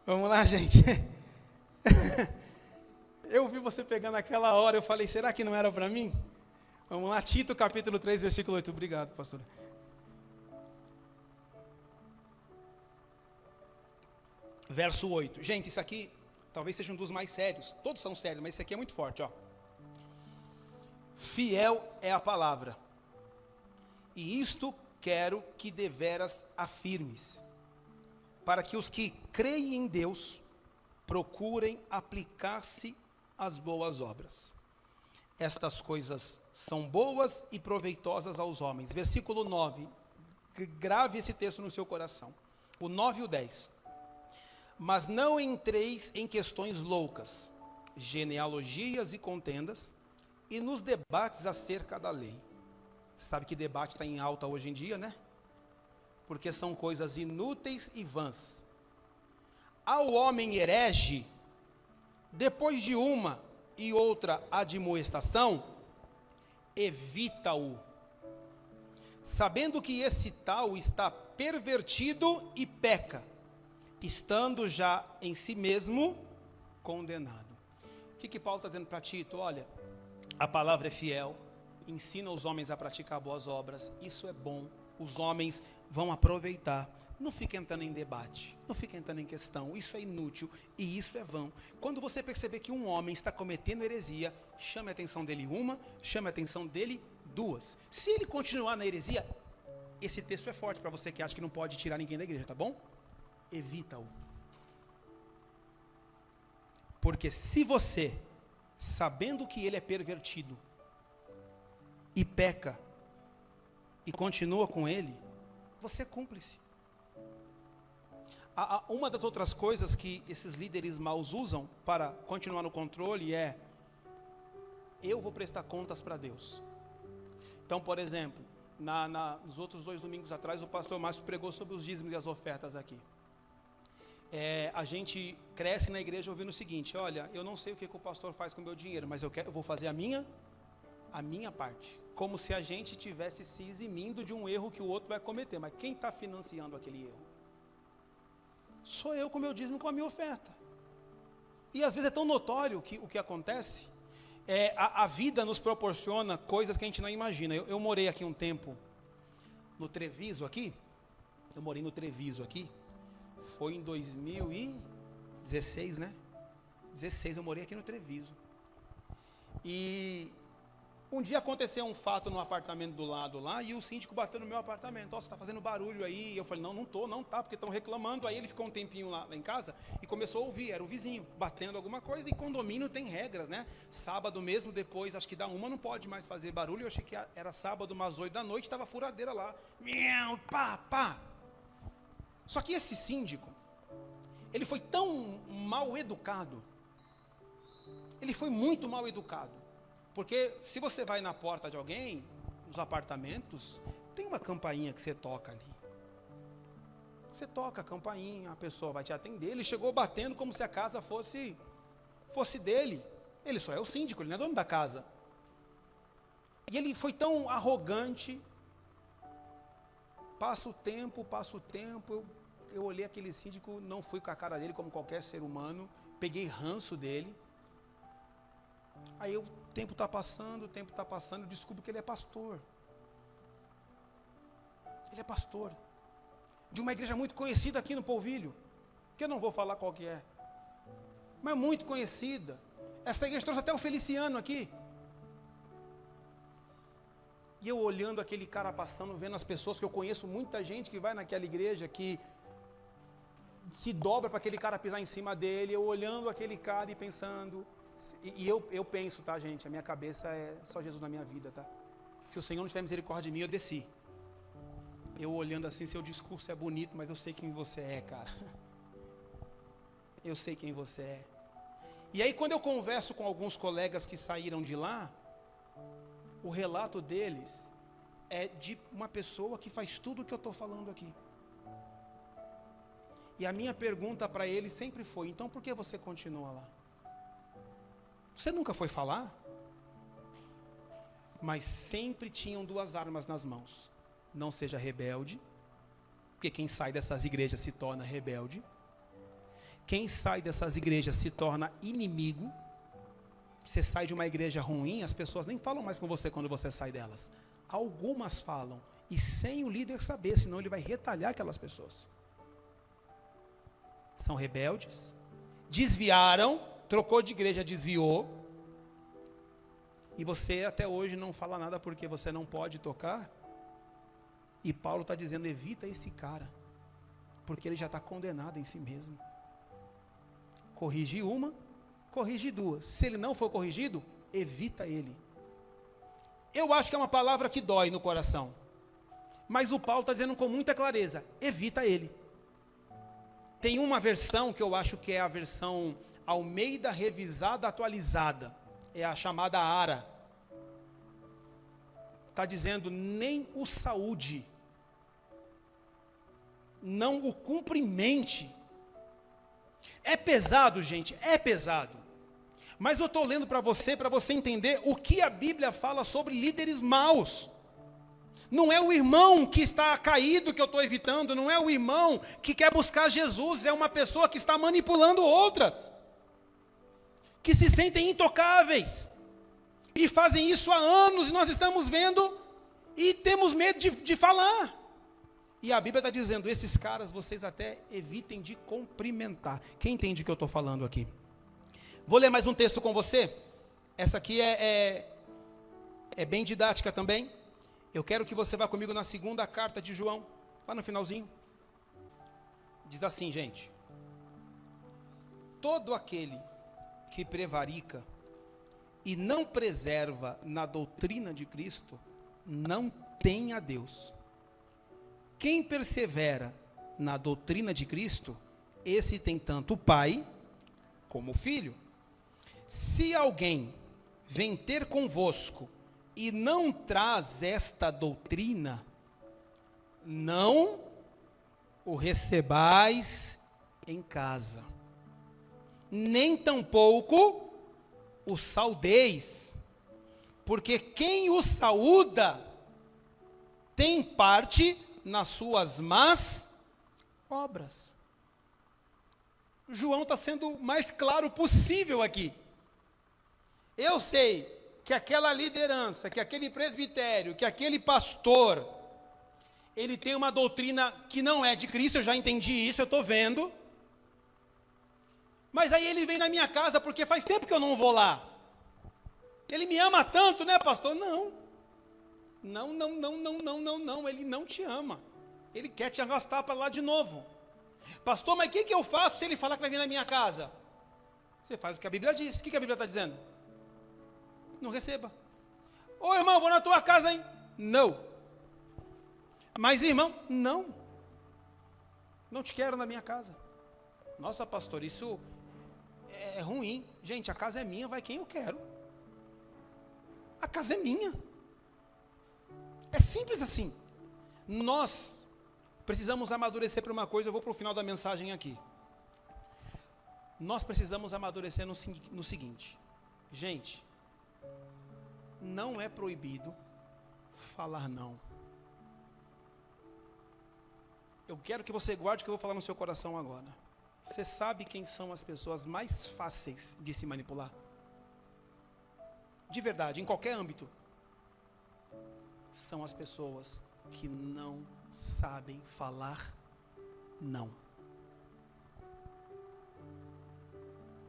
Vamos lá, gente. Eu vi você pegando aquela hora, eu falei, será que não era para mim? Vamos lá, Tito capítulo 3, versículo 8. Obrigado, pastor. Verso 8. Gente, isso aqui talvez seja um dos mais sérios. Todos são sérios, mas isso aqui é muito forte, ó. Fiel é a palavra, e isto quero que deveras afirmes, para que os que creem em Deus procurem aplicar-se às boas obras. Estas coisas são boas e proveitosas aos homens. Versículo 9, grave esse texto no seu coração, o 9 e o 10. Mas não entreis em questões loucas, genealogias e contendas, e nos debates acerca da lei. Você sabe que debate está em alta hoje em dia, né? Porque são coisas inúteis e vãs. Ao homem herege, depois de uma e outra admoestação, evita-o, sabendo que esse tal está pervertido e peca, estando já em si mesmo condenado. O que Paulo está dizendo para Tito? Olha, a palavra é fiel, ensina os homens a praticar boas obras, isso é bom, os homens vão aproveitar. Não fique entrando em debate, não fique entrando em questão, isso é inútil e isso é vão. Quando você perceber que um homem está cometendo heresia, chame a atenção dele uma, chame a atenção dele duas. Se ele continuar na heresia, esse texto é forte para você que acha que não pode tirar ninguém da igreja, tá bom? Evita-o. Porque se você, sabendo que ele é pervertido e peca e continua com ele, você é cúmplice. Uma das outras coisas que esses líderes maus usam para continuar no controle é: eu vou prestar contas para Deus. Então, por exemplo, nos outros 2 domingos atrás, o pastor Márcio pregou sobre os dízimos e as ofertas aqui. A gente cresce na igreja ouvindo o seguinte: olha, eu não sei o que o pastor faz com o meu dinheiro, mas eu vou fazer a minha parte. Como se a gente estivesse se eximindo de um erro que o outro vai cometer. Mas quem está financiando aquele erro? Sou eu com o meu dízimo, com a minha oferta. E às vezes é tão notório o que acontece. A vida nos proporciona coisas que a gente não imagina. Eu morei aqui um tempo no Treviso aqui. Eu morei no Treviso aqui. Foi em 2016, né? 16 eu morei aqui no Treviso. E Um dia aconteceu um fato no apartamento do lado lá, e o síndico bateu no meu apartamento. Ó, você está fazendo barulho aí. E eu falei, não tá, porque estão reclamando. Aí ele ficou um tempinho lá em casa e começou a ouvir, era o vizinho, batendo alguma coisa. E condomínio tem regras, né? Sábado mesmo, depois, acho que da 1 não pode mais fazer barulho. Eu achei que era sábado, umas 8 da noite, estava furadeira lá. Miau, pá, pá. Só que esse síndico, ele foi tão mal educado. Ele foi muito mal educado. Porque se você vai na porta de alguém, nos apartamentos, tem uma campainha que você toca ali. Você toca a campainha, a pessoa vai te atender. Ele chegou batendo como se a casa fosse dele. Ele só é o síndico, ele não é dono da casa. E ele foi tão arrogante. Passa o tempo, eu olhei aquele síndico, não fui com a cara dele como qualquer ser humano, peguei ranço dele. Aí o tempo está passando, eu descubro que ele é pastor. Ele é pastor de uma igreja muito conhecida aqui no Polvilho, que eu não vou falar qual que é, mas muito conhecida. Essa igreja trouxe até o Feliciano aqui. E eu olhando aquele cara passando, vendo as pessoas, que eu conheço muita gente que vai naquela igreja, que se dobra para aquele cara pisar em cima dele, eu olhando aquele cara e pensando... E eu penso, tá, gente, a minha cabeça é só Jesus na minha vida, tá? Se o Senhor não tiver misericórdia de mim, eu desci. Eu olhando assim, seu discurso é bonito, mas eu sei quem você é, cara. Eu sei quem você é. E aí quando eu converso com alguns colegas que saíram de lá, o relato deles é de uma pessoa que faz tudo o que eu estou falando aqui. E a minha pergunta para eles sempre foi, então por que você continua lá? Você nunca foi falar? Mas sempre tinham duas armas nas mãos. Não seja rebelde, porque quem sai dessas igrejas se torna rebelde. Quem sai dessas igrejas se torna inimigo. Você sai de uma igreja ruim, as pessoas nem falam mais com você quando você sai delas. Algumas falam, e sem o líder saber, senão ele vai retalhar aquelas pessoas. São rebeldes, desviaram, trocou de igreja, desviou, e você até hoje não fala nada porque você não pode tocar. E Paulo está dizendo, evita esse cara, porque ele já está condenado em si mesmo. Corrige uma, corrige duas. Se ele não for corrigido, evita ele. Eu acho que é uma palavra que dói no coração, mas o Paulo está dizendo com muita clareza, evita ele. Tem uma versão que eu acho que é a versão Almeida revisada, atualizada, é a chamada ARA. Está dizendo, nem o saúde, não o cumprimente. É pesado, gente, é pesado. Mas eu estou lendo para você entender o que a Bíblia fala sobre líderes maus. Não é o irmão que está caído que eu estou evitando, não é o irmão que quer buscar Jesus, é uma pessoa que está manipulando outras, que se sentem intocáveis, e fazem isso há anos, e nós estamos vendo, e temos medo de falar. E a Bíblia está dizendo, esses caras vocês até evitem de cumprimentar. Quem entende o que eu estou falando aqui? Vou ler mais um texto com você. Essa aqui é bem didática também. Eu quero que você vá comigo na segunda carta de João, lá no finalzinho. Diz assim, gente. Todo aquele que prevarica e não preserva na doutrina de Cristo, não tem a Deus. Quem persevera na doutrina de Cristo, esse tem tanto o Pai como o Filho. Se alguém vem ter convosco e não traz esta doutrina, não o recebais em casa, nem tampouco o saudeis, porque quem o saúda tem parte nas suas más obras. João está sendo o mais claro possível aqui. Eu sei que aquela liderança, que aquele presbitério, que aquele pastor, ele tem uma doutrina que não é de Cristo, eu já entendi isso, eu estou vendo. Mas aí ele vem na minha casa porque faz tempo que eu não vou lá. Ele me ama tanto, né, pastor? Não. Não. Ele não te ama. Ele quer te arrastar para lá de novo. Pastor, mas o que eu faço se ele falar que vai vir na minha casa? Você faz o que a Bíblia diz. O que a Bíblia está dizendo? Não receba. Ô irmão, vou na tua casa, hein? Não. Mas irmão, não. Não te quero na minha casa. Nossa, pastor, isso é ruim. Gente, a casa é minha, vai quem eu quero. A casa é minha. É simples assim. Nós precisamos amadurecer para uma coisa, eu vou para o final da mensagem aqui. Nós precisamos amadurecer no seguinte. Gente, não é proibido falar não. Eu quero que você guarde o que eu vou falar no seu coração agora. Você sabe quem são as pessoas mais fáceis de se manipular? De verdade, em qualquer âmbito. São as pessoas que não sabem falar não.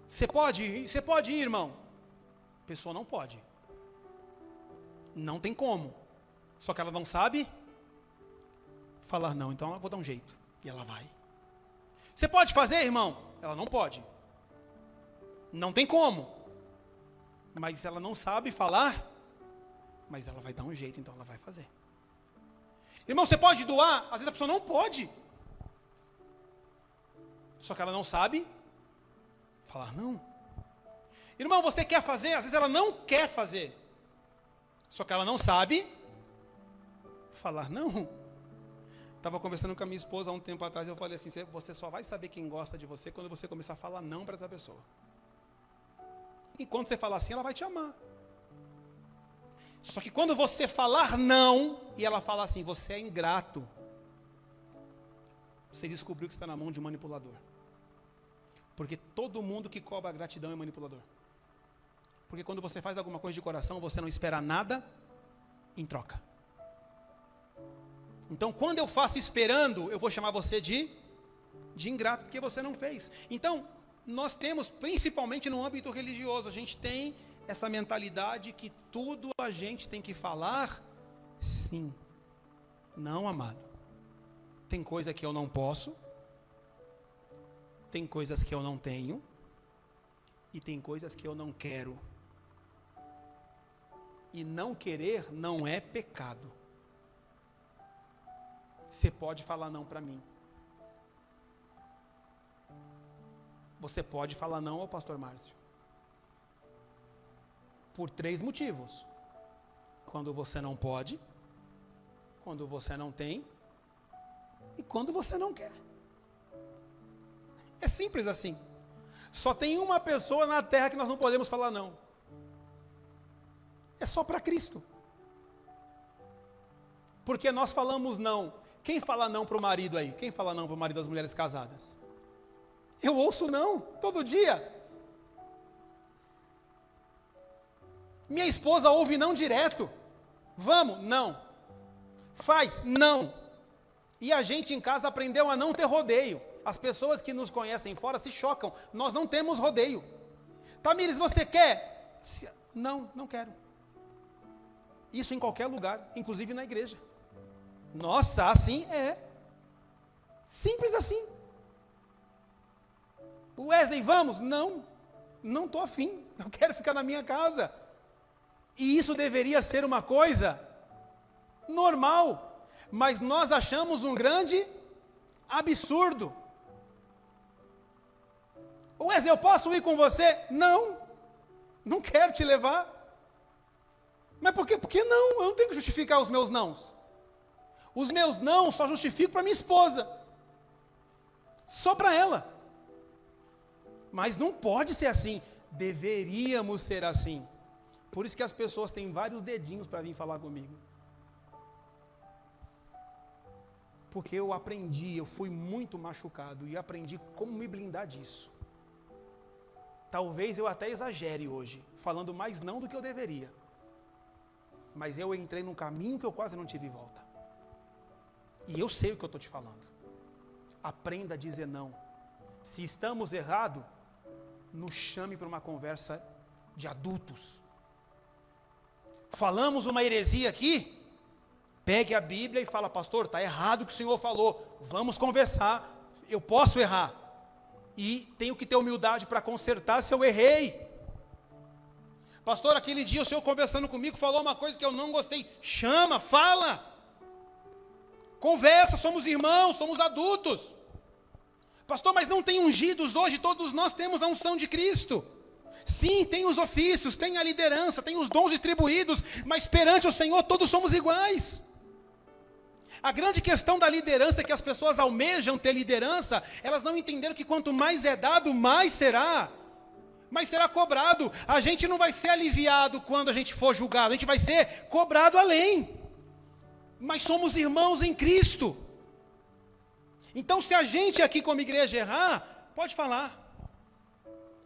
Você pode ir, irmão? A pessoa não pode. Não tem como. Só que ela não sabe falar não. Então eu vou dar um jeito. E ela vai. Você pode fazer, irmão? Ela não pode. Não tem como. Mas ela não sabe falar. Mas ela vai dar um jeito, então ela vai fazer. Irmão, você pode doar? Às vezes a pessoa não pode. Só que ela não sabe falar não. Irmão, você quer fazer? Às vezes ela não quer fazer. Só que ela não sabe falar não. Estava conversando com a minha esposa há um tempo atrás, eu falei assim, você só vai saber quem gosta de você quando você começar a falar não para essa pessoa. Enquanto você falar assim, ela vai te amar. Só que quando você falar não, e ela falar assim, você é ingrato, você descobriu que está na mão de um manipulador. Porque todo mundo que cobra gratidão é manipulador. Porque quando você faz alguma coisa de coração, você não espera nada em troca. Então, quando eu faço esperando, eu vou chamar você de ingrato, porque você não fez. Então, nós temos, principalmente no âmbito religioso, a gente tem essa mentalidade que tudo a gente tem que falar sim. Não, amado. Tem coisa que eu não posso, tem coisas que eu não tenho, e tem coisas que eu não quero. E não querer não é pecado. Você pode falar não para mim. Você pode falar não ao pastor Márcio. Por 3 motivos. Quando você não pode, quando você não tem, e quando você não quer. É simples assim. Só tem uma pessoa na terra que nós não podemos falar não. É só para Cristo. Porque nós falamos não. Quem fala não para o marido aí? Quem fala não para o marido das mulheres casadas? Eu ouço não, todo dia. Minha esposa ouve não direto. Vamos? Não. Faz? Não. E a gente em casa aprendeu a não ter rodeio. As pessoas que nos conhecem fora se chocam. Nós não temos rodeio. Tamires, você quer? Não, não quero. Isso em qualquer lugar, inclusive na igreja. Nossa, assim é. Simples assim. Wesley, vamos? Não estou afim. Eu quero ficar na minha casa. E isso deveria ser uma coisa normal. Mas nós achamos um grande absurdo. Wesley, eu posso ir com você? Não quero te levar. Mas por quê? Porque não, eu não tenho que justificar os meus nãos. Os meus não só justifico para minha esposa. Só para ela. Mas não pode ser assim. Deveríamos ser assim. Por isso que as pessoas têm vários dedinhos para vir falar comigo. Porque eu aprendi, eu fui muito machucado e aprendi como me blindar disso. Talvez eu até exagere hoje, falando mais não do que eu deveria. Mas eu entrei num caminho que eu quase não tive volta. E eu sei o que eu estou te falando. Aprenda a dizer não. Se estamos errados, nos chame para uma conversa de adultos. falamos uma heresia aqui, pegue a Bíblia e fala, pastor, está errado o que o senhor falou, vamos conversar, eu posso errar, e tenho que ter humildade para consertar se eu errei. Pastor, aquele dia o senhor conversando comigo falou uma coisa que eu não gostei, chama, fala, conversa, somos irmãos, somos adultos. Pastor, mas não tem ungidos hoje, todos nós temos a unção de Cristo. Sim, tem os ofícios, tem a liderança, tem os dons distribuídos, mas perante o Senhor todos somos iguais. A grande questão da liderança é que as pessoas almejam ter liderança, elas não entenderam que quanto mais é dado, mais será cobrado. A gente não vai ser aliviado quando a gente for julgado, a gente vai ser cobrado além. Mas somos irmãos em Cristo. Então, se a gente aqui como igreja errar, pode falar.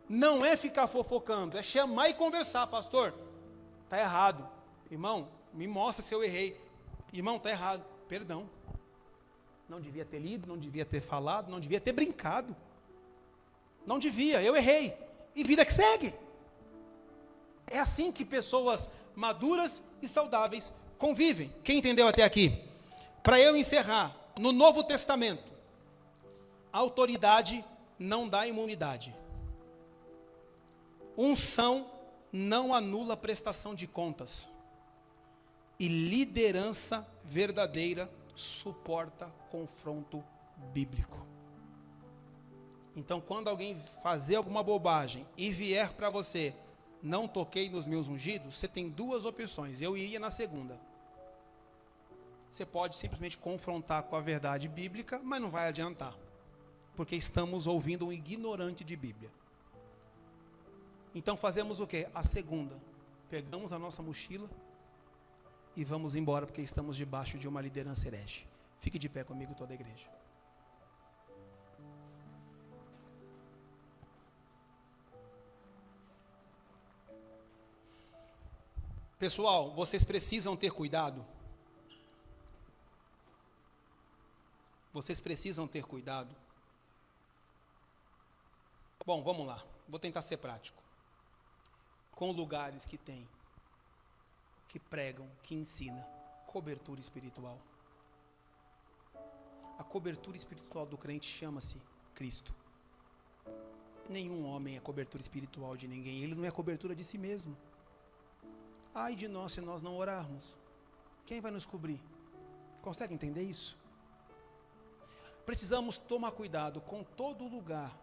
Não é ficar fofocando, é chamar e conversar, pastor. Está errado. Irmão, me mostra se eu errei. Irmão, está errado. Perdão. Não devia ter lido, não devia ter falado, não devia ter brincado. Não devia, eu errei. E vida que segue. É assim que pessoas maduras e saudáveis convivem. Quem entendeu até aqui? Para eu encerrar, no Novo Testamento, a autoridade não dá imunidade. Unção não anula prestação de contas. E liderança verdadeira suporta confronto bíblico. Então, quando alguém fazer alguma bobagem e vier para você, não toquei nos meus ungidos, você tem duas opções. Eu iria na segunda. Você pode simplesmente confrontar com a verdade bíblica, mas não vai adiantar. Porque estamos ouvindo um ignorante de Bíblia. Então fazemos o quê? A segunda. Pegamos a nossa mochila e vamos embora, porque estamos debaixo de uma liderança herege. Fique de pé comigo, toda a igreja. Pessoal, vocês precisam ter cuidado. Vocês precisam ter cuidado. Bom, vamos lá. Vou tentar ser prático. Com lugares que tem, que pregam, que ensinam cobertura espiritual. A cobertura espiritual do crente chama-se Cristo. Nenhum homem é cobertura espiritual de ninguém. Ele não é cobertura de si mesmo. Ai de nós se nós não orarmos. Quem vai nos cobrir? Consegue entender isso? Precisamos tomar cuidado com todo lugar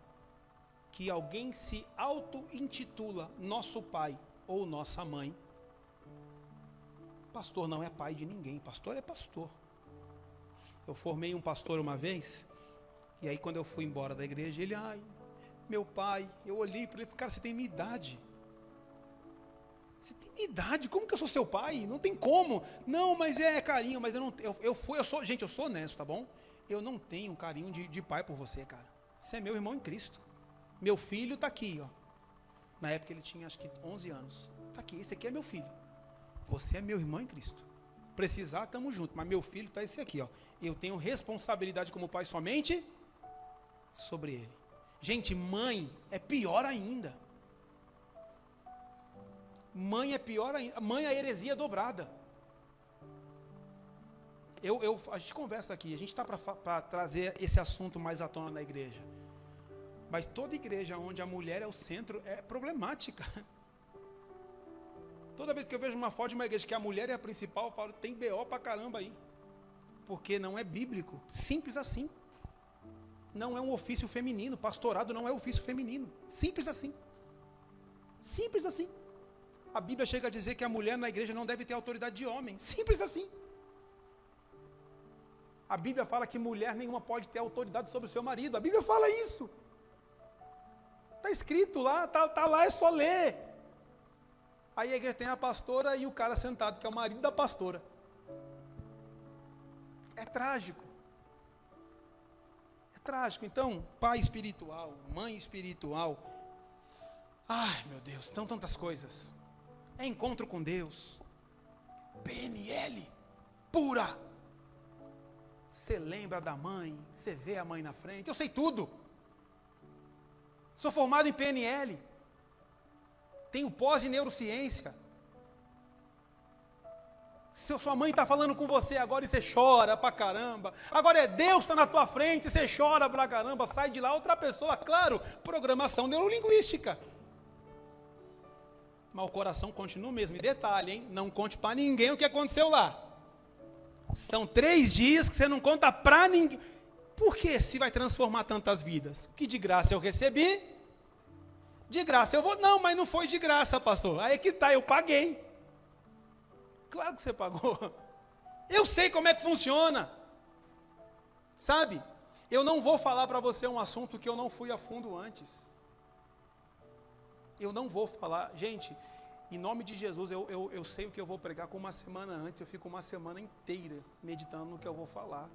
que alguém se auto-intitula nosso pai ou nossa mãe. Pastor não é pai de ninguém, pastor é pastor. Eu formei um pastor uma vez, e aí quando eu fui embora da igreja, ele, meu pai, eu olhei para ele e falei, cara, você tem minha idade. Você tem minha idade, como que eu sou seu pai? Não tem como. Não, mas é carinho, mas gente, eu sou honesto, tá bom? Eu não tenho um carinho de pai por você, cara. Você é meu irmão em Cristo. Meu filho está aqui, ó. Na época ele tinha acho que 11 anos. Está aqui, esse aqui é meu filho. Você é meu irmão em Cristo. Precisar, estamos juntos. Mas meu filho está esse aqui, ó. Eu tenho responsabilidade como pai somente sobre ele. Gente, mãe é pior ainda. Mãe é pior ainda. Mãe é a heresia dobrada. A gente conversa aqui. A gente está para trazer esse assunto mais à tona na igreja. Mas toda igreja onde a mulher é o centro é problemática. Toda vez que eu vejo uma foto de uma igreja que a mulher é a principal, eu falo, tem BO pra caramba aí. Porque não é bíblico. Simples assim. Não é um ofício feminino. Pastorado não é ofício feminino. Simples assim. Simples assim. A Bíblia chega a dizer que a mulher na igreja não deve ter autoridade de homem. Simples assim. A Bíblia fala que mulher nenhuma pode ter autoridade sobre o seu marido. A Bíblia fala isso. Está escrito lá, tá lá, é só ler. Aí a igreja tem a pastora e o cara sentado, que é o marido da pastora. É trágico. É trágico. Então, pai espiritual, mãe espiritual. Ai, meu Deus, são tantas coisas. É encontro com Deus. PNL, pura. Você lembra da mãe, você vê a mãe na frente. Eu sei tudo. Sou formado em PNL. Tenho pós em neurociência. Se sua mãe está falando com você agora e você chora pra caramba. Agora é Deus que está na tua frente e você chora pra caramba. Sai de lá outra pessoa, claro, programação neurolinguística. Mas o coração continua o mesmo. E detalhe, hein? Não conte para ninguém o que aconteceu lá. São 3 dias que você não conta para ninguém. Por que se vai transformar tantas vidas? O que de graça eu recebi, de graça eu vou. Não, mas não foi de graça, pastor. Aí que tá, eu paguei. Claro que você pagou. Eu sei como é que funciona. Sabe? Eu não vou falar para você um assunto que eu não fui a fundo antes. Eu não vou falar. Gente, em nome de Jesus, eu sei o que eu vou pregar com uma semana antes. Eu fico uma semana inteira meditando no que eu vou falar.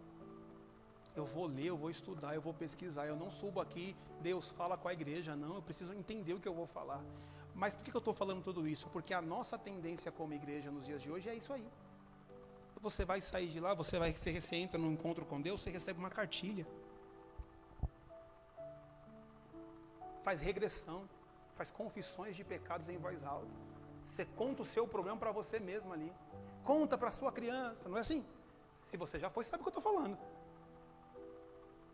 Eu vou ler, eu vou estudar, eu vou pesquisar. Eu não subo aqui, Deus fala com a igreja. Não, eu preciso entender o que eu vou falar. Mas por que eu estou falando tudo isso? Porque a nossa tendência como igreja nos dias de hoje é isso aí. Você vai sair de lá, você entra num encontro com Deus, você recebe uma cartilha. Faz regressão, faz confissões de pecados em voz alta. Você conta o seu problema para você mesmo ali. Conta para a sua criança, não é assim? Se você já foi, sabe o que eu estou falando.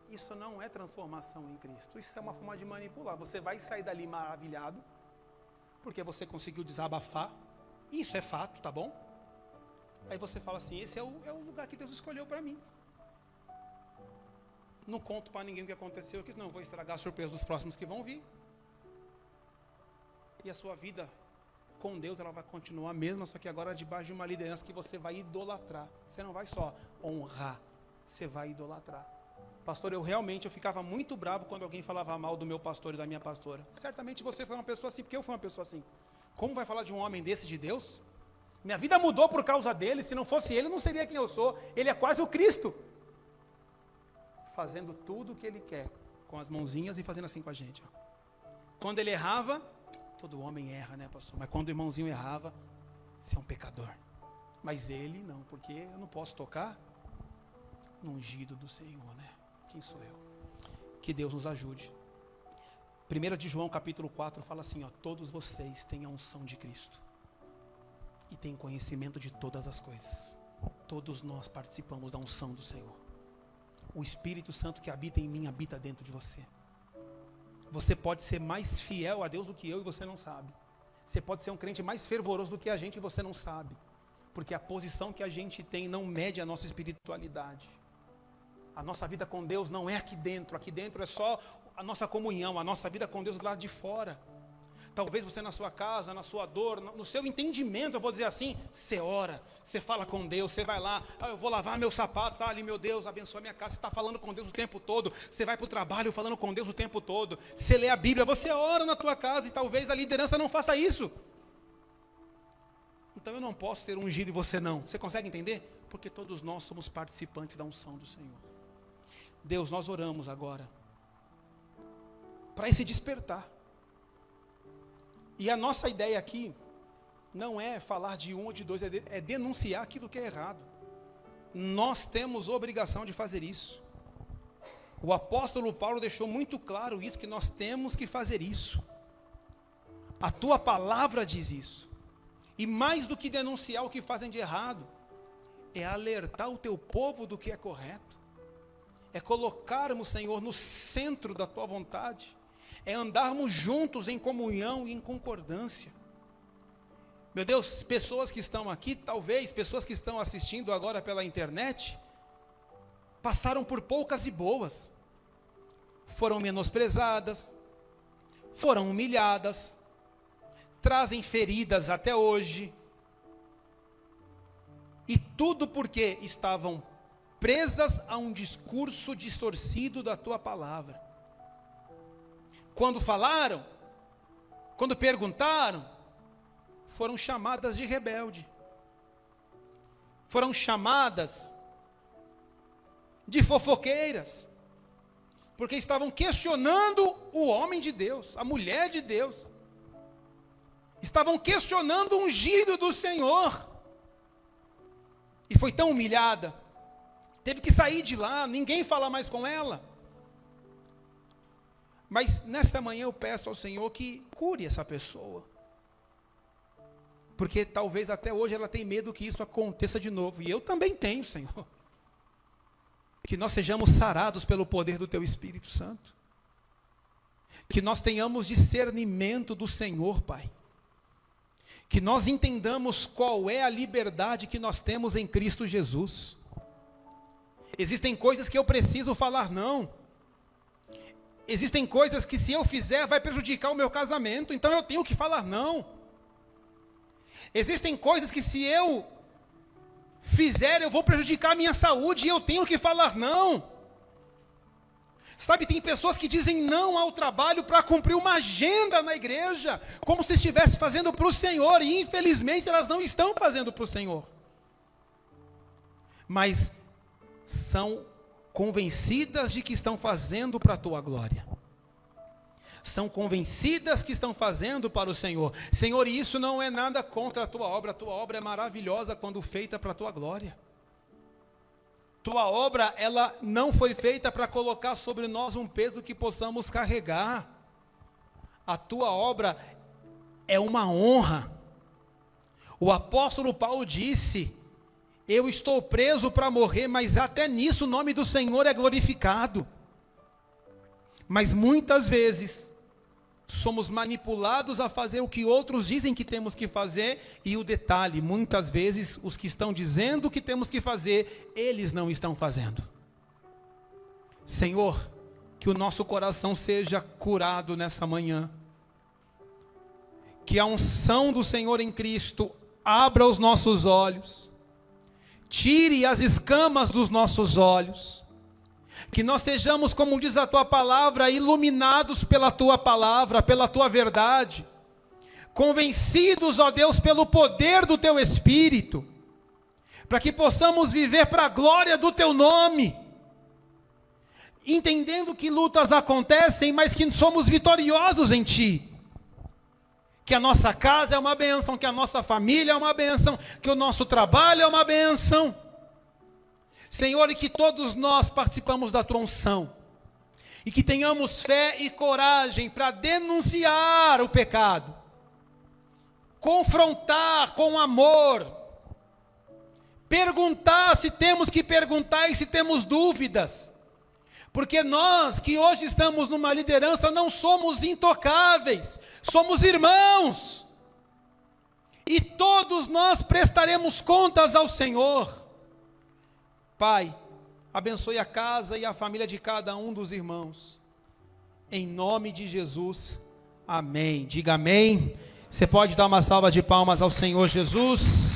Isso não é transformação em Cristo. Isso é uma forma de manipular. Você vai sair dali maravilhado, porque você conseguiu desabafar. Isso é fato, tá bom? Aí você fala assim, esse é o lugar que Deus escolheu para mim. Não conto para ninguém o que aconteceu, porque senão vou estragar a surpresa dos próximos que vão vir. E a sua vida com Deus, ela vai continuar a mesma, só que agora debaixo de uma liderança que você vai idolatrar. Você não vai só honrar, você vai idolatrar. Pastor, eu ficava muito bravo quando alguém falava mal do meu pastor e da minha pastora. Certamente você foi uma pessoa assim, porque eu fui uma pessoa assim. Como vai falar de um homem desse de Deus? Minha vida mudou por causa dele, se não fosse ele, eu não seria quem eu sou. Ele é quase o Cristo. Fazendo tudo o que ele quer, com as mãozinhas e fazendo assim com a gente. Ó. Quando ele errava, todo homem erra, né, pastor? Mas quando o irmãozinho errava, você é um pecador. Mas ele não, porque eu não posso tocar no ungido do Senhor, né? Quem sou eu? Que Deus nos ajude. 1 de João capítulo 4 fala assim, ó, todos vocês têm a unção de Cristo e têm conhecimento de todas as coisas. Todos nós participamos da unção do Senhor. O Espírito Santo que habita em mim, habita dentro de você. Você pode ser mais fiel a Deus do que eu e você não sabe. Você pode ser um crente mais fervoroso do que a gente e você não sabe. Porque a posição que a gente tem não mede a nossa espiritualidade. A nossa vida com Deus não é aqui dentro é só a nossa comunhão, a nossa vida com Deus do lado de fora. Talvez você na sua casa, na sua dor, no seu entendimento, eu vou dizer assim, você ora, você fala com Deus, você vai lá, eu vou lavar meu sapato, tá ali, meu Deus, abençoa minha casa, você está falando com Deus o tempo todo, você vai para o trabalho falando com Deus o tempo todo, você lê a Bíblia, você ora na tua casa e talvez a liderança não faça isso. Então eu não posso ser ungido e você não. Você consegue entender? Porque todos nós somos participantes da unção do Senhor. Deus, nós oramos agora para esse despertar. E a nossa ideia aqui não é falar de um ou de dois, é denunciar aquilo que é errado. Nós temos obrigação de fazer isso. O apóstolo Paulo deixou muito claro isso, que nós temos que fazer isso. A tua palavra diz isso. E mais do que denunciar o que fazem de errado, é alertar o teu povo do que é correto. É colocarmos, Senhor, no centro da tua vontade. É andarmos juntos em comunhão e em concordância. Meu Deus, pessoas que estão aqui, talvez pessoas que estão assistindo agora pela internet, passaram por poucas e boas. Foram menosprezadas, foram humilhadas, trazem feridas até hoje. E tudo porque estavam presas a um discurso distorcido da tua palavra. Quando falaram, quando perguntaram, foram chamadas de rebelde. Foram chamadas de fofoqueiras. Porque estavam questionando o homem de Deus, a mulher de Deus. Estavam questionando o ungido do Senhor. E foi tão humilhada. Teve que sair de lá, ninguém fala mais com ela. Mas nesta manhã eu peço ao Senhor que cure essa pessoa. Porque talvez até hoje ela tenha medo que isso aconteça de novo. E eu também tenho, Senhor. Que nós sejamos sarados pelo poder do Teu Espírito Santo. Que nós tenhamos discernimento do Senhor, Pai. Que nós entendamos qual é a liberdade que nós temos em Cristo Jesus. Existem coisas que eu preciso falar não. Existem coisas que se eu fizer vai prejudicar o meu casamento, então eu tenho que falar não. Existem coisas que se eu fizer eu vou prejudicar a minha saúde e eu tenho que falar não. Sabe, tem pessoas que dizem não ao trabalho para cumprir uma agenda na igreja, como se estivesse fazendo para o Senhor, e infelizmente elas não estão fazendo para o Senhor. Mas são convencidas de que estão fazendo para a Tua glória. São convencidas que estão fazendo para o Senhor. Senhor, e isso não é nada contra a Tua obra é maravilhosa quando feita para a Tua glória. Tua obra, ela não foi feita para colocar sobre nós um peso que possamos carregar. A Tua obra é uma honra. O apóstolo Paulo disse: eu estou preso para morrer, mas até nisso o nome do Senhor é glorificado. Mas muitas vezes somos manipulados a fazer o que outros dizem que temos que fazer, e o detalhe, muitas vezes os que estão dizendo que temos que fazer, eles não estão fazendo. Senhor, que o nosso coração seja curado nessa manhã, que a unção do Senhor em Cristo abra os nossos olhos, tire as escamas dos nossos olhos, que nós sejamos, como diz a Tua palavra, iluminados pela Tua palavra, pela Tua verdade, convencidos, ó Deus, pelo poder do Teu Espírito, para que possamos viver para a glória do Teu nome, entendendo que lutas acontecem, mas que somos vitoriosos em Ti, que a nossa casa é uma bênção, que a nossa família é uma bênção, que o nosso trabalho é uma bênção, Senhor, e que todos nós participamos da Tua unção, e que tenhamos fé e coragem para denunciar o pecado, confrontar com amor, perguntar se temos que perguntar e se temos dúvidas, porque nós que hoje estamos numa liderança não somos intocáveis, somos irmãos, e todos nós prestaremos contas ao Senhor. Pai, abençoe a casa e a família de cada um dos irmãos, em nome de Jesus, amém. Diga amém. Você pode dar uma salva de palmas ao Senhor Jesus.